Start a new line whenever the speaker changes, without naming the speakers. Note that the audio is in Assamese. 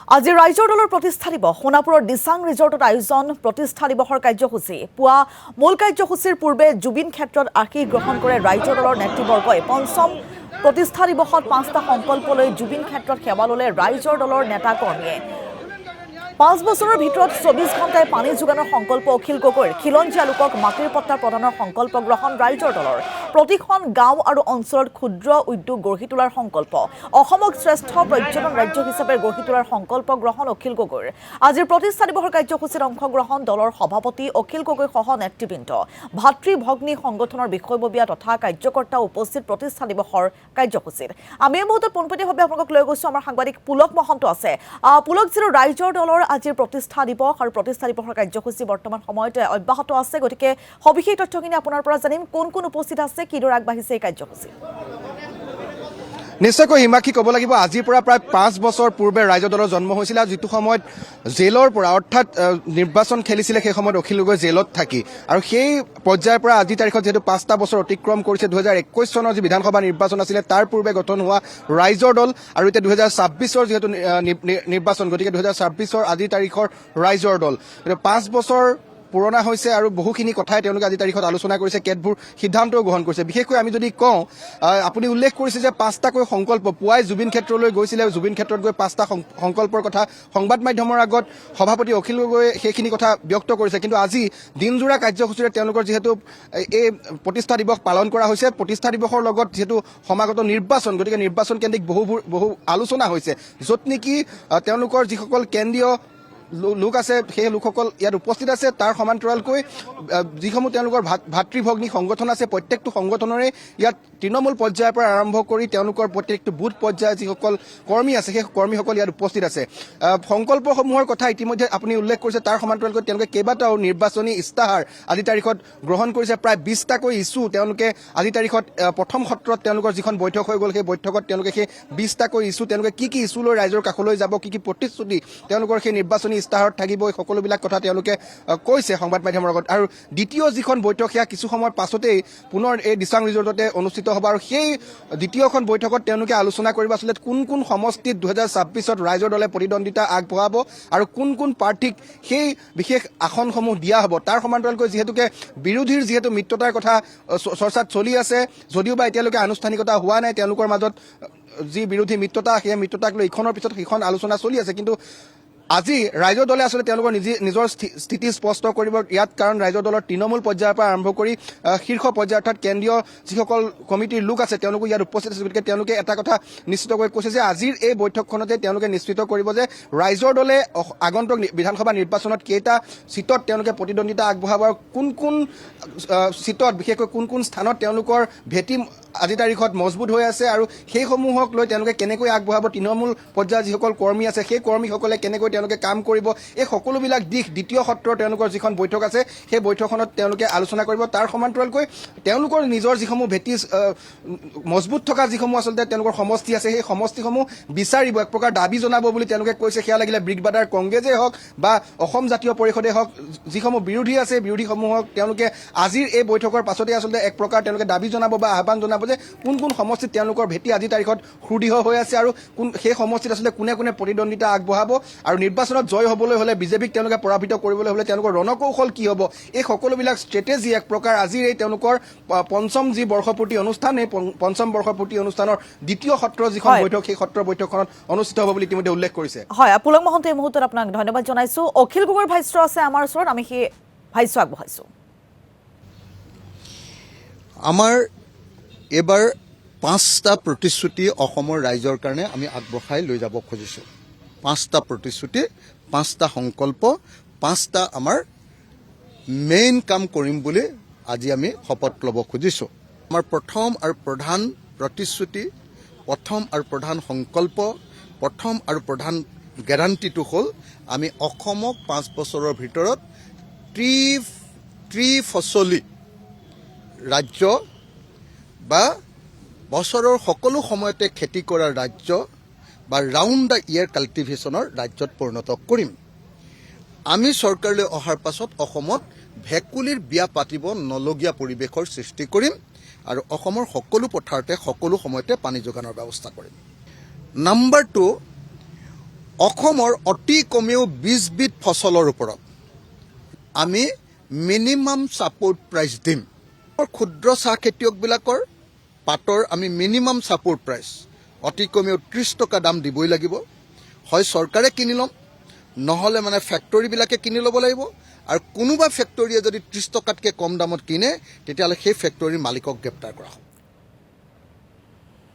আজি ৰাইজৰ দলৰ প্ৰতিষ্ঠা দিৱস সোণাপুৰৰ দিচাং ৰিজৰ্টত আয়োজন প্ৰতিষ্ঠা দিৱসৰ কাৰ্যসূচী পুৱা মূল কাৰ্যসূচীৰ পূৰ্বে জুবিন ক্ষেত্ৰত আশীষ গ্ৰহণ কৰে ৰাইজৰ দলৰ নেতৃবৰ্গই পঞ্চম প্ৰতিষ্ঠা দিৱসত 5টা সংকল্প লৈ জুবিন ক্ষেত্ৰত সেৱা ল'লে ৰাইজৰ দলৰ নেতা কৰ্মীয়ে 5 বছৰৰ ভিতৰত 24 ঘণ্টাই পানী যোগানৰ সংকল্প অখিল গগৈৰ খিলঞ্জীয়া লোকক মাটিৰ পট্টা প্ৰদানৰ সংকল্প গ্ৰহণ ৰাইজৰ দলৰ প্ৰতিখন গাঁও আৰু অঞ্চলত ক্ষুদ্ৰ উদ্যোগ গঢ়ি তোলাৰ সংকল্প অসমক শ্ৰেষ্ঠ পৰ্যটন ৰাজ্য হিচাপে গঢ়ি তোলাৰ সংকল্প গ্ৰহণ অখিল গগৈৰ আজিৰ প্ৰতিষ্ঠা দিৱসৰ কাৰ্যসূচীত অংশগ্ৰহণ দলৰ সভাপতি অখিল গগৈ সহ নেতৃবৃন্দ ভাতৃ ভগ্নী সংগঠনৰ বিষয়ববীয়া তথা কাৰ্যকৰ্তা উপস্থিত প্ৰতিষ্ঠা দিৱসৰ কাৰ্যসূচীত আমি এই মুহূৰ্তত পোনপটীয়াভাৱে আপোনালোকক লৈ গৈছো আমাৰ সাংবাদিক পুলক মহন্ত আছে পুলক যিটো ৰাইজৰ দলৰ আজিৰ প্ৰতিষ্ঠা দিৱস আৰু প্ৰতিষ্ঠা দিৱসৰ কাৰ্যসূচী বৰ্তমান সময়ত অব্যাহত আছে গতিকে সবিশেষ তথ্যখিনি আপোনাৰ পৰা জানিম কোন কোন উপস্থিত আছে কিদৰে আগবাঢ়িছে এই কাৰ্যসূচী
নিশ্চয়কৈ হিমাক্ষী ক'ব লাগিব আজিৰ পৰা প্ৰায় 5 বছৰ পূৰ্বে ৰাইজৰ দলৰ জন্ম হৈছিল আৰু যিটো সময়ত জেলৰ পৰা অৰ্থাৎ নিৰ্বাচন খেলিছিলে সেই সময়ত অখিল গগৈ জেলত থাকি আৰু সেই পৰ্যায়ৰ পৰা আজি তাৰিখত যেহেতু 5টা বছৰ অতিক্ৰম কৰিছে 2021 চনৰ যি বিধানসভা নিৰ্বাচন আছিলে তাৰ পূৰ্বে গঠন হোৱা ৰাইজৰ দল আৰু এতিয়া 2026ৰ যেহেতু নিৰ্বাচন গতিকে 2026ৰ আজি তাৰিখৰ ৰাইজৰ দল 5 বছৰ পুৰণা হৈছে আৰু বহুখিনি কথাই তেওঁলোকে আজি তাৰিখত আলোচনা কৰিছে কেতবোৰ সিদ্ধান্তও গ্ৰহণ কৰিছে বিশেষকৈ আমি যদি কওঁ আপুনি উল্লেখ কৰিছে যে 5টাকৈ সংকল্প পুৱাই জুবিন ক্ষেত্ৰলৈ গৈছিলে জুবিন ক্ষেত্ৰত গৈ 5টা সংকল্পৰ কথা সংবাদ মাধ্যমৰ আগত সভাপতি অখিল গগৈয়ে সেইখিনি কথা ব্যক্ত কৰিছে কিন্তু আজি দিনজোৰা কাৰ্যসূচীৰে তেওঁলোকৰ যিহেতু এই প্ৰতিষ্ঠা দিৱস পালন কৰা হৈছে প্ৰতিষ্ঠা দিৱসৰ লগত যিহেতু সমাগত নিৰ্বাচন গতিকে নিৰ্বাচন কেন্দ্ৰিক বহু আলোচনা হৈছে য'ত নেকি তেওঁলোকৰ যিসকল কেন্দ্ৰীয় লোক আছে সেই লোকসকল ইয়াত উপস্থিত আছে তাৰ সমান্তৰালকৈ যিসমূহ তেওঁলোকৰ ভাতৃ ভগ্নী সংগঠন আছে প্ৰত্যেকটো সংগঠনৰে ইয়াত তৃণমূল পৰ্যায়ৰ পৰা আৰম্ভ কৰি তেওঁলোকৰ প্ৰত্যেকটো বুথ পৰ্যায়ৰ যিসকল কৰ্মী আছে সেই কৰ্মীসকল ইয়াত উপস্থিত আছে সংকল্পসমূহৰ কথা ইতিমধ্যে আপুনি উল্লেখ কৰিছে তাৰ সমান্তৰালকৈ তেওঁলোকে কেইবাটাও নিৰ্বাচনী ইস্তাহাৰ আজি তাৰিখত গ্ৰহণ কৰিছে প্ৰায় 20টাকৈ ইছ্যু তেওঁলোকে আজি তাৰিখত প্ৰথম সত্ৰত তেওঁলোকৰ যিখন বৈঠক হৈ গ'ল সেই বৈঠকত তেওঁলোকে সেই 20টাকৈ ইছ্যু তেওঁলোকে কি ইছ্যু লৈ ৰাইজৰ কাষলৈ যাব কি প্ৰতিশ্ৰুতি তেওঁলোকৰ সেই নিৰ্বাচনী ইস্তাহাৰত থাকিব এই সকলোবিলাক কথা তেওঁলোকে কৈছে সংবাদ মাধ্যমৰ আগত আৰু দ্বিতীয় যিখন বৈঠক সেয়া কিছু সময়ৰ পাছতেই পুনৰ এই দিচাং ৰিজৰ্টতে অনুষ্ঠিত হ'ব আৰু সেই দ্বিতীয়খন বৈঠকত তেওঁলোকে আলোচনা কৰিব আচলতে কোন সমষ্টিত 2026ত ৰাইজৰ দলে প্ৰতিদ্বন্দ্বিতা আগবঢ়াব আৰু কোন প্ৰাৰ্থীক সেই বিশেষ আসনসমূহ দিয়া হ'ব তাৰ সমান্তৰালকৈ যিহেতুকে বিৰোধীৰ যিহেতু মিত্ৰতাৰ কথা চৰ্চাত চলি আছে যদিও বা এতিয়ালৈকে আনুষ্ঠানিকতা হোৱা নাই তেওঁলোকৰ মাজত যি বিৰোধী মিত্ৰতা সেই মিত্ৰতাক লৈ ইখনৰ পিছত সিখন আলোচনা চলি আছে কিন্তু আজি ৰাইজৰ দলে আচলতে তেওঁলোকৰ নিজৰ স্থিতি স্পষ্ট কৰিব ইয়াত কাৰণ ৰাইজৰ দলৰ তৃণমূল পৰ্যায়ৰ পৰা আৰম্ভ কৰি শীৰ্ষ পৰ্যায় অৰ্থাৎ কেন্দ্ৰীয় যিসকল কমিটিৰ লোক আছে তেওঁলোকো ইয়াত উপস্থিত আছে গতিকে তেওঁলোকে এটা কথা নিশ্চিতকৈ কৈছে যে আজিৰ এই বৈঠকখনতে তেওঁলোকে নিশ্চিত কৰিব যে ৰাইজৰ দলে আগন্তুক বিধানসভা নিৰ্বাচনত কেইটা সিটত তেওঁলোকে প্ৰতিদ্বন্দ্বিতা আগবঢ়াব আৰু কোন সিটত বিশেষকৈ কোন স্থানত তেওঁলোকৰ ভেটি আজি তাৰিখত মজবুত হৈ আছে আৰু সেইসমূহক লৈ তেওঁলোকে কেনেকৈ আগবঢ়াব তৃণমূল পৰ্যায়ৰ যিসকল কৰ্মী আছে সেই কৰ্মীসকলে কেনেকৈ তেওঁলোকে কাম কৰিব এই সকলোবিলাক দিশ দ্বিতীয় সত্ৰৰ তেওঁলোকৰ যিখন বৈঠক আছে সেই বৈঠকখনত তেওঁলোকে আলোচনা কৰিব তাৰ সমান্তৰালকৈ তেওঁলোকৰ নিজৰ যিসমূহ ভেটি মজবুত থকা যিসমূহ আচলতে তেওঁলোকৰ সমষ্টি আছে সেই সমষ্টিসমূহ বিচাৰিব এক প্ৰকাৰ দাবী জনাব বুলি তেওঁলোকে কৈছে সেয়া লাগিলে ব্ৰিগবাডাৰ কংগ্ৰেছেই হওক বা অসম জাতীয় পৰিষদে হওক যিসমূহ বিৰোধী আছে বিৰোধীসমূহক তেওঁলোকে আজিৰ এই বৈঠকৰ পাছতে আচলতে এক প্ৰকাৰ তেওঁলোকে দাবী জনাব বা আহ্বান জনাব যে কোন সমষ্টিত তেওঁলোকৰ ভেটি আজি তাৰিখত সুদৃঢ় হৈ আছে আৰু সেই সমষ্টিত আচলতে কোনে প্ৰতিদ্বন্দ্বিতা আগবঢ়াব আৰু নিৰ্বাচনত জয় হ'বলৈ হ'লে বিজেপিক তেওঁলোকে পৰাভূত কৰিবলৈ হ'লে তেওঁলোকৰ ৰণকৌশল কি হ'ব এই সকলোবিলাক ষ্ট্ৰেটেজি এক প্ৰকাৰ আজিৰ এই তেওঁলোকৰ পঞ্চম যি বৰ্ষপূৰ্তি অনুষ্ঠান এই পঞ্চম বৰ্ষপূৰ্তি অনুষ্ঠানৰ দ্বিতীয় সত্ৰৰ যিখন বৈঠক সেই সত্ৰৰ বৈঠকখনত অনুষ্ঠিত হ'ব বুলি ইতিমধ্যে উল্লেখ কৰিছে
হয় পুলক মহন্ত এই মুহূৰ্তত আপোনাক ধন্যবাদ জনাইছো অখিল গগৈৰ ভাষ্য আছে আমাৰ ওচৰত আমি সেই ভাষ্য আগবঢ়াইছো
আমাৰ এবাৰ 5টা প্ৰতিশ্ৰুতি অসমৰ ৰাইজৰ কাৰণে আমি আগবঢ়াই লৈ যাব খুজিছোঁ 5টা প্ৰতিশ্ৰুতি 5টা সংকল্প 5টা আমাৰ মেইন কাম কৰিম বুলি আজি আমি শপত ল'ব খুজিছোঁ আমাৰ প্ৰথম আৰু প্ৰধান প্ৰতিশ্ৰুতি প্ৰথম আৰু প্ৰধান সংকল্প প্ৰথম আৰু প্ৰধান গেৰাণ্টিটো হ'ল আমি অসমক 5 বছৰৰ ভিতৰত ত্ৰিফচলী ৰাজ্য বা বছৰৰ সকলো সময়তে খেতি কৰা ৰাজ্য বা ৰাউণ্ড দ্য ইয়েৰ কাল্টিভেশ্যনৰ ৰাজ্যত পৰিণত কৰিম আমি চৰকাৰলৈ অহাৰ পাছত অসমত ভেকুলীৰ বিয়া পাতিব নলগীয়া পৰিৱেশৰ সৃষ্টি কৰিম আৰু অসমৰ সকলো পথাৰতে সকলো সময়তে পানী যোগানৰ ব্যৱস্থা কৰিম নাম্বাৰ 2 অসমৰ অতি কমেও 20 বিধ ফচলৰ ওপৰত আমি মিনিমাম ছাপোৰ্ট প্ৰাইচ দিম। ক্ষুদ্ৰ চাহ খেতিয়কবিলাকৰ পাতৰ আমি মিনিমাম ছাপোৰ্ট প্ৰাইচ অতি কমেও 30 টকা দাম দিবই লাগিব। হয় চৰকাৰে কিনি ল'ম, নহ'লে মানে ফেক্টৰীবিলাকে কিনি ল'ব লাগিব। আৰু কোনোবা ফেক্টৰীয়ে যদি 30 টকাতকৈ কম দামত কিনে তেতিয়াহ'লে সেই ফেক্টৰীৰ মালিকক গ্ৰেপ্তাৰ কৰা হ'ব।